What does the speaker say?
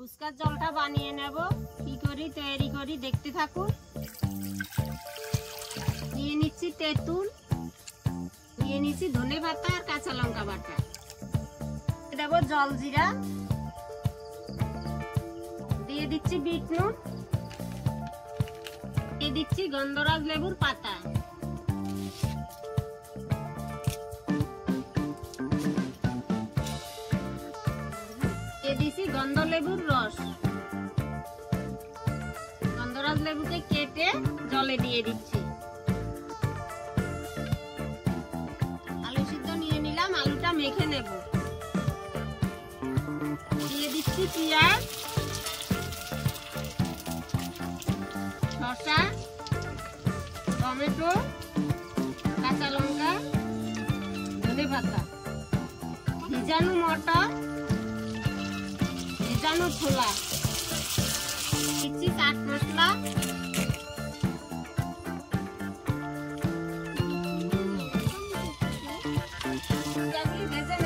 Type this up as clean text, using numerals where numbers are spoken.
ফুচকার জলটা বানিয়ে নেব। কি করি তৈরি করি দেখতে থাকুন। নিয়ে নিচ্ছি তেঁতুল, নিয়ে নিচ্ছি ধনে পাতা আর কাঁচা লঙ্কা বাটা, দেবো জলজিরা, দিয়ে দিচ্ছি বিট নুন, দিয়ে দিচ্ছি গন্ধরাজ লেবুর পাতা, দিয়ে দিচ্ছি গন্ধ লেবুর রস। গন্ধরাজ লেবুকে কেটে জলে দিয়ে দিচ্ছি। আলু সিদ্ধ নিয়ে নিলাম, আলুটা মেখে নেব। দিয়ে দিচ্ছি পেঁয়াজ, শসা, টমেটো, কাঁচা লঙ্কা, ধনে পাতা, ভিজানো মটর, ভিজানো ছোলা, দিচ্ছি চাট মশলা, ভেজে